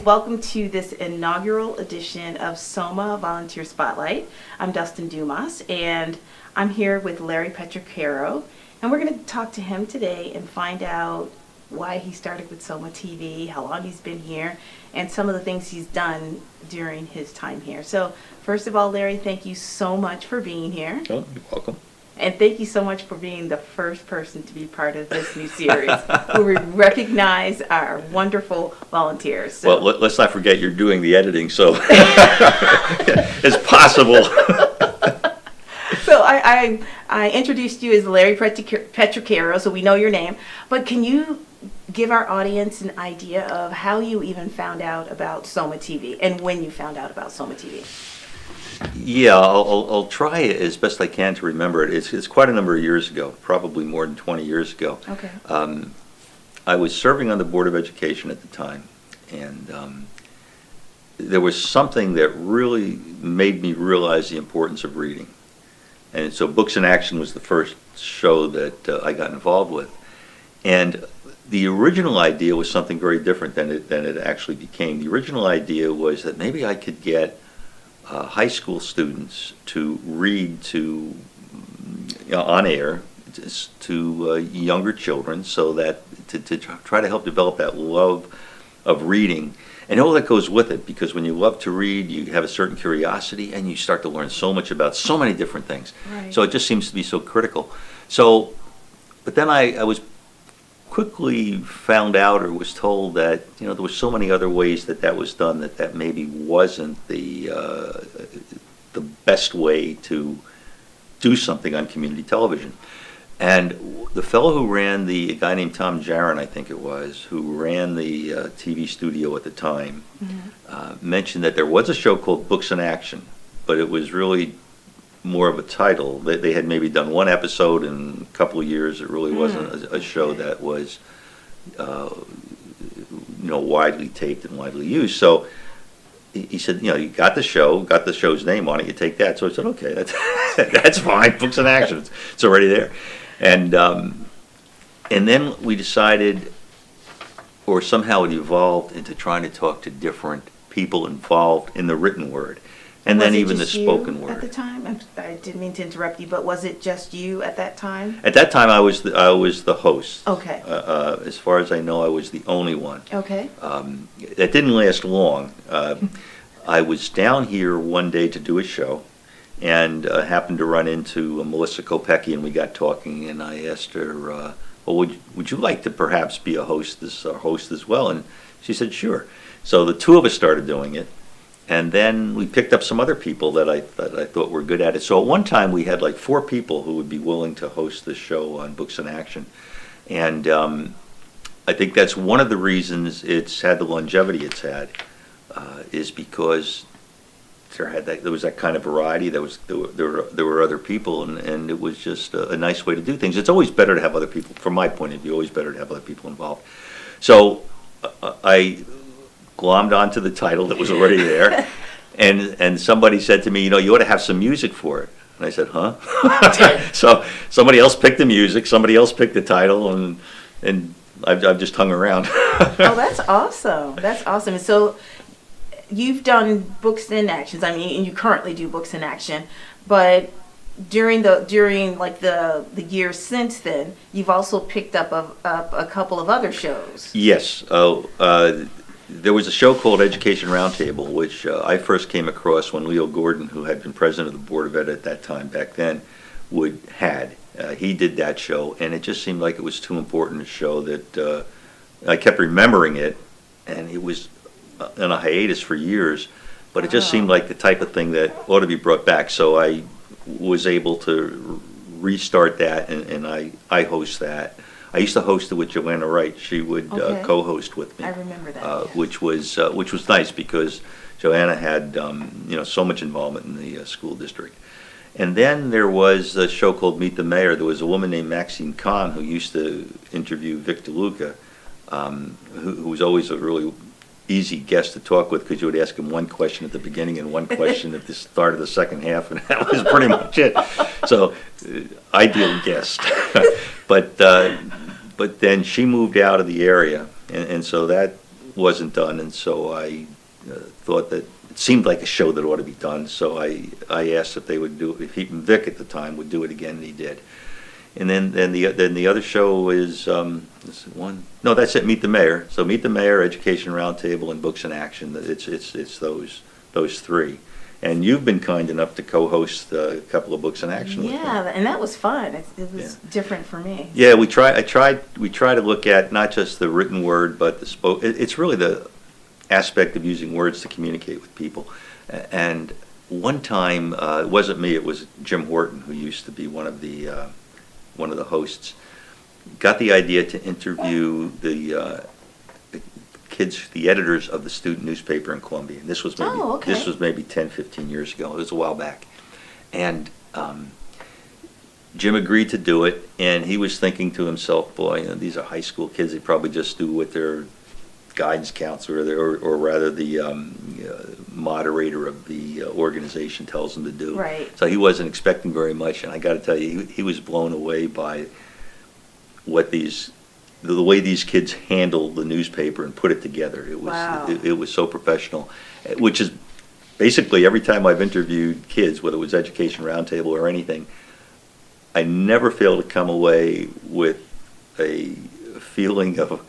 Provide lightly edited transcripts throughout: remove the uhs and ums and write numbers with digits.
Welcome to this inaugural edition of SOMA Volunteer Spotlight. I'm Dustin Dumas, and I'm here with Larry Petraccaro, and we're going to talk to him today and find out why he started with SOMAtv, how long he's been here, and some of the things he's done during his time here. So, first of all, Larry, thank you so much for being here. Oh, you're welcome. And thank you so much for being the first person to be part of this new series, where we recognize our wonderful volunteers. So. Well, let's not forget you're doing the editing, so it's possible. So I introduced you as Larry Petraccaro, so we know your name. But can you give our audience an idea of how you even found out about SOMAtv and when you found out about SOMAtv? Yeah, I'll try as best I can to remember it. It's quite a number of years ago, probably more than 20 years ago. Okay. I was serving on the Board of Education at the time, and there was something that really made me realize the importance of reading. And so Books in Action was the first show that I got involved with. And the original idea was something very different than it actually became. The original idea was that maybe I could get high school students to read on air to younger children, so that to try to help develop that love of reading and all that goes with it, because when you love to read, you have a certain curiosity and you start to learn so much about so many different things. Right. So it just seems to be so critical. So, but then I was quickly found out, or was told, that there were so many other ways that was done, that maybe wasn't the best way to do something on community television. And the fellow who ran a guy named Tom Jaron, I think it was, who ran the TV studio at the time, mentioned that there was a show called Books in Action, but it was really more of a title. They had maybe done one episode in a couple of years. It really wasn't a show that was widely taped and widely used. So he said, you got the show's name on it, you take that. So I said, okay, that's fine. Books in Action, it's already there. And then we decided, or somehow it evolved into trying to talk to different people involved in the written word. And then even the spoken word. At the time, I didn't mean to interrupt you, but was it just you at that time? At that time, I was the host. Okay. As far as I know, I was the only one. Okay. That didn't last long. I was down here one day to do a show, and happened to run into Melissa Kopecki, and we got talking. And I asked her, "Well, would you like to perhaps be a host as well?" And she said, "Sure." So the two of us started doing it. And then we picked up some other people that I thought were good at it. So at one time we had like 4 people who would be willing to host this show on Books in Action. And I think that's one of the reasons it's had the longevity it's had, is because there was that kind of variety. There were other people, and it was just a nice way to do things. It's always better to have other people, from my point of view, always better to have other people involved. So I glommed onto the title that was already there, and somebody said to me, you ought to have some music for it. And I said, huh? So somebody else picked the music, somebody else picked the title, and I've just hung around. Oh, that's awesome. That's awesome. And so you've done Books in Action. I mean, and you currently do Books in Action, but during the years since then, you've also picked up a couple of other shows. Yes. There was a show called Education Roundtable, which I first came across when Leo Gordon, who had been president of the Board of Ed at that time back then, had. He did that show, and it just seemed like it was too important a show that I kept remembering it, and it was on a hiatus for years, but it just seemed like the type of thing that ought to be brought back. So I was able to restart that, and I host that. I used to host it with Joanna Wright. She would co-host with me. I remember that. Which was nice, because Joanna had so much involvement in the school district. And then there was a show called Meet the Mayor. There was a woman named Maxine Kahn who used to interview Vic DeLuca, who was always a really easy guest to talk with because you would ask him one question at the beginning and one question at the start of the second half, and that was pretty much it. So, ideal guest. But then she moved out of the area, and so that wasn't done, and so I thought that it seemed like a show that ought to be done, so I asked if they would do it, if Vic at the time would do it again, and he did. And then the other show is one. No, that's it. Meet the Mayor. So Meet the Mayor, Education Roundtable, and Books in Action. It's those three. And you've been kind enough to co-host a couple of Books in Action. Yeah, and that was fun. It was different for me. Yeah, we try to look at not just the written word, but the It's really the aspect of using words to communicate with people. And one time, it wasn't me. It was Jim Horton, who used to be one of the hosts, got the idea to interview the kids, the editors of the student newspaper in Columbia. And this was maybe 10, 15 years ago. It was a while back. And Jim agreed to do it, and he was thinking to himself, boy, these are high school kids. They probably just do what their guidance counselor or rather the moderator of the organization tells them to do. Right. So he wasn't expecting very much, and I got to tell you, he was blown away by the way these kids handled the newspaper and put it together. It was it was so professional, which is basically every time I've interviewed kids, whether it was Education Roundtable or anything, I never fail to come away with a feeling of,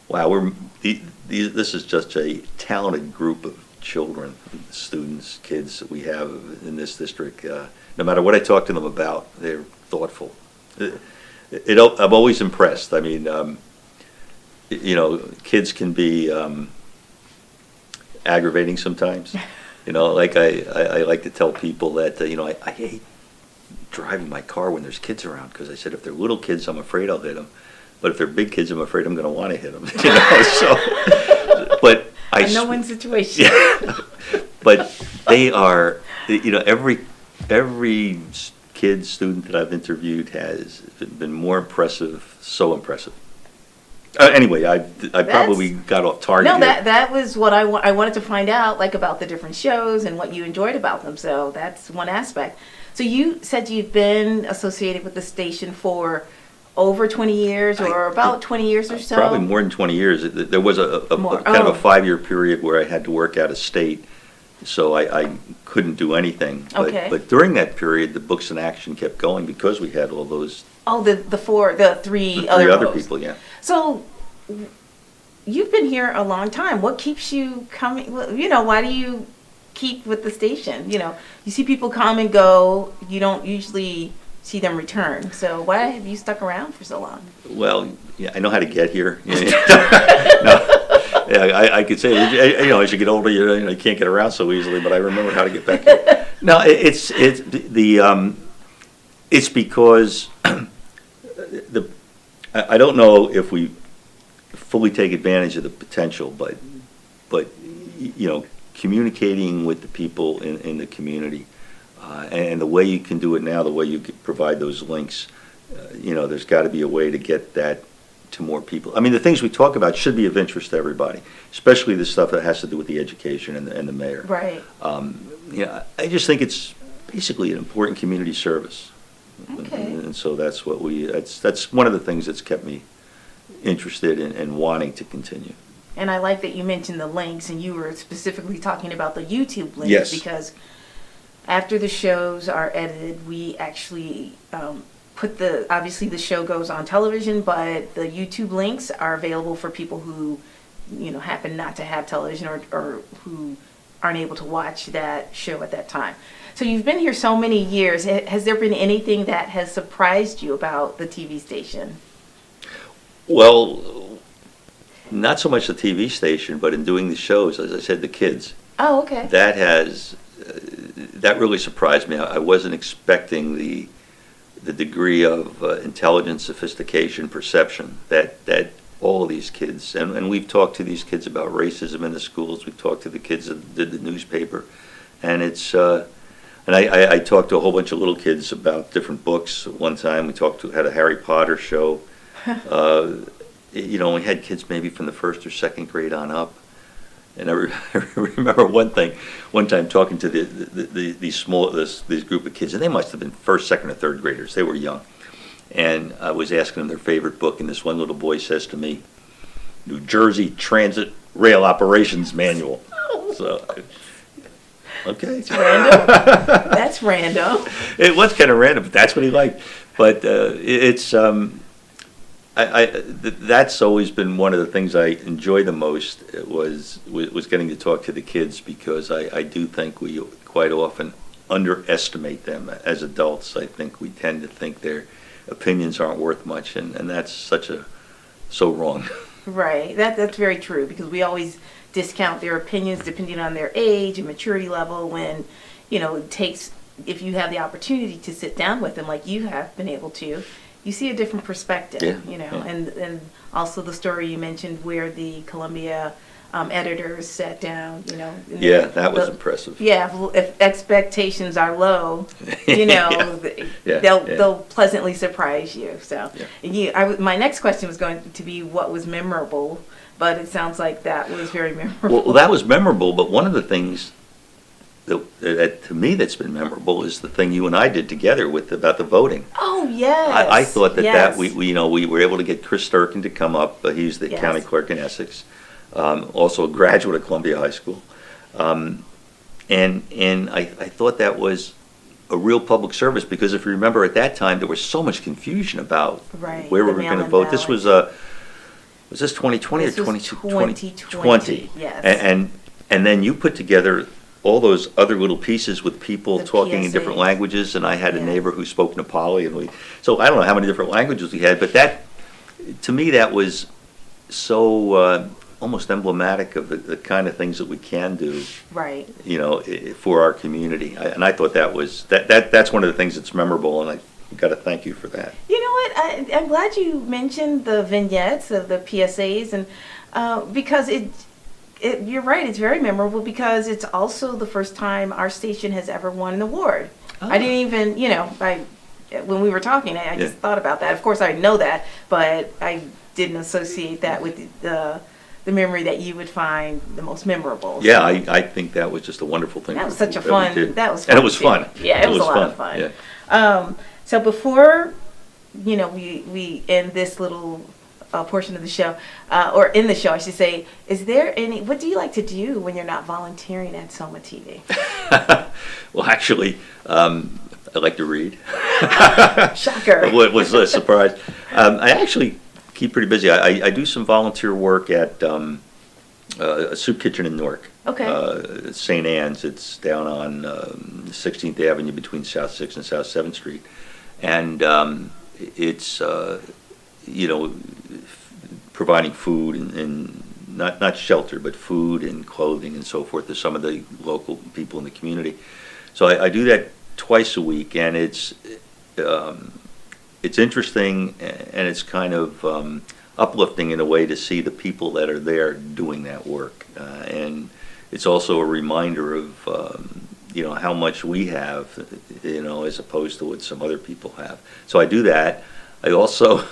wow, this is just a talented group of children, students, kids that we have in this district. No matter what I talk to them about, they're thoughtful. I'm always impressed. I mean, kids can be aggravating sometimes. Like I like to tell people that, I hate driving my car when there's kids around, because I said if they're little kids, I'm afraid I'll hit them. But if they're big kids, I'm afraid I'm going to want to hit them. But a no-win situation. Yeah, but they are, every kid, student that I've interviewed has been more impressive, so impressive. Anyway, I probably got off target. No, that was what I wanted to find out, like about the different shows and what you enjoyed about them. So that's one aspect. So you said you've been associated with the station for over 20 years, or about 20 years or so? Probably more than 20 years. There was a kind of a 5-year period where I had to work out of state, so I couldn't do anything. But during that period, the Books in Action kept going because we had all those. Oh, the three other people, yeah. So you've been here a long time. What keeps you coming? Why do you keep with the station? You see people come and go. You don't usually see them return. So why have you stuck around for so long? Well, yeah, I know how to get here. No, yeah, I could say, as you get older, you can't get around so easily, but I remember how to get back here. No, it's because I don't know if we fully take advantage of the potential, but communicating with the people in the community, and the way you can do it now, the way you can provide those links, there's got to be a way to get that to more people. I mean, the things we talk about should be of interest to everybody, especially the stuff that has to do with the education and the mayor. Right. I just think it's basically an important community service. Okay. And so that's one of the things that's kept me interested in wanting to continue. And I like that you mentioned the links, and you were specifically talking about the YouTube links. Yes. Because after the shows are edited, we actually obviously the show goes on television, but the YouTube links are available for people who, happen not to have television or who aren't able to watch that show at that time. So you've been here so many years. Has there been anything that has surprised you about the TV station? Well, not so much the TV station, but in doing the shows, as I said, the kids. Oh, okay. That really surprised me. I wasn't expecting the degree of intelligence, sophistication, perception that all of these kids, and we've talked to these kids about racism in the schools. We've talked to the kids that did the newspaper, and it's and I talked to a whole bunch of little kids about different books. One time we had a Harry Potter show. We had kids maybe from the 1st or 2nd grade on up, And I remember one time talking to these group of kids, and they must have been first, second, or third graders. They were young. And I was asking them their favorite book, and this one little boy says to me, New Jersey Transit Rail Operations Manual. So, okay. It's random. That's random. It was kind of random, but that's what he liked. But that's always been one of the things I enjoy the most was getting to talk to the kids, because I do think we quite often underestimate them as adults. I think we tend to think their opinions aren't worth much, and that's so wrong. Right. That's very true, because we always discount their opinions depending on their age and maturity level, when, it takes, if you have the opportunity to sit down with them like you have been able to, you see a different perspective, Yeah. And also the story you mentioned where the Columbia editors sat down, Yeah, that was impressive. Yeah, if expectations are low, they'll pleasantly surprise you. So, my next question was going to be what was memorable, but it sounds like that was very memorable. Well, that was memorable, but one of the things that to me that's been memorable is the thing you and I did together about the voting. Oh, yes. I thought that yes. we were able to get Chris Sturkin to come up. He's the Yes. county clerk in Essex, also a graduate of Columbia High School, and I thought that was a real public service, because if you remember at that time there was so much confusion about Right, where we the were going to mail-in vote. This ballot. was this 2020 This or was 2020? 2020, yes. And then you put together all those other little pieces with people The talking in different PSAs. languages, and I had a Yeah. neighbor who spoke Nepali, and so I don't know how many different languages we had, but that, to me, that was so almost emblematic of the kind of things that we can do, Right. for our community. And I thought that's one of the things that's memorable, and I got to thank you for that. You know what? I'm glad you mentioned the vignettes of the PSAs, and because you're right, it's very memorable, because it's also the first time our station has ever won an award. I didn't even, when we were talking, I just thought about that. Of course, I know that, but I didn't associate that with the memory that you would find the most memorable. Yeah, I think that was just a wonderful thing. That was such a that we fun. did. That was fun. And it was too. fun. Yeah, it was a lot of fun. Yeah. So before, we end this little portion of the show, or in the show, I should say, what do you like to do when you're not volunteering at SOMAtv? Well, actually, I like to read. Shocker. What was a surprise. I actually keep pretty busy. I do some volunteer work at a soup kitchen in Newark. Okay. St. Anne's. It's down on 16th Avenue between South 6th and South 7th Street. And it's, providing food and not shelter, but food and clothing and so forth to some of the local people in the community. So I do that twice a week, and it's interesting, and it's kind of uplifting in a way to see the people that are there doing that work. And it's also a reminder of how much we have, as opposed to what some other people have. So I do that. I also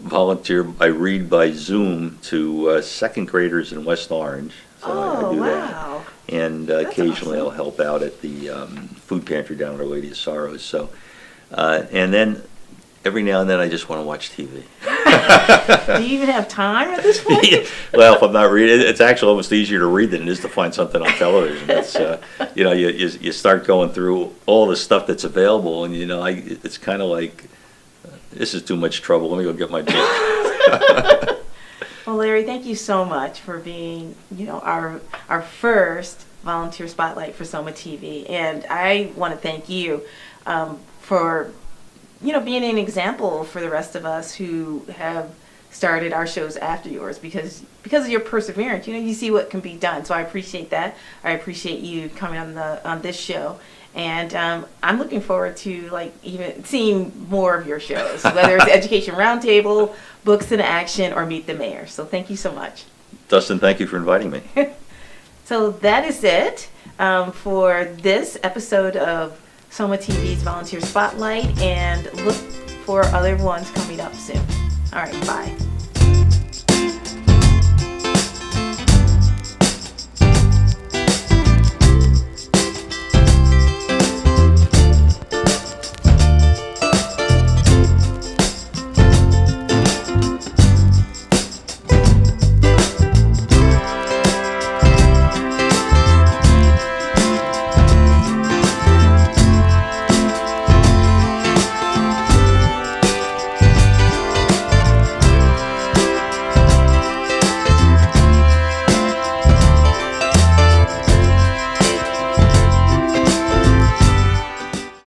volunteer. I read by Zoom to second graders in West Orange. So I do wow. that. And That's occasionally awesome. I'll help out at the food pantry down at Our Lady of Sorrows. So, and then every now and then I just want to watch TV. Do you even have time at this point? Well, if I'm not reading, it's actually almost easier to read than it is to find something on television. It's, you start going through all the stuff that's available, and it's kind of like, this is too much trouble. Let me go get my book. Well, Larry, thank you so much for being, our first volunteer spotlight for SOMAtv, and I want to thank you for, being an example for the rest of us who have started our shows after yours, because of your perseverance. You see what can be done. So I appreciate that. I appreciate you coming on this show. And I'm looking forward to even seeing more of your shows, whether it's Education Roundtable, Books in Action, or Meet the Mayor. So thank you so much. Dustin, thank you for inviting me. So that is it for this episode of SOMATV's Volunteer Spotlight, and look for other ones coming up soon. All right, bye.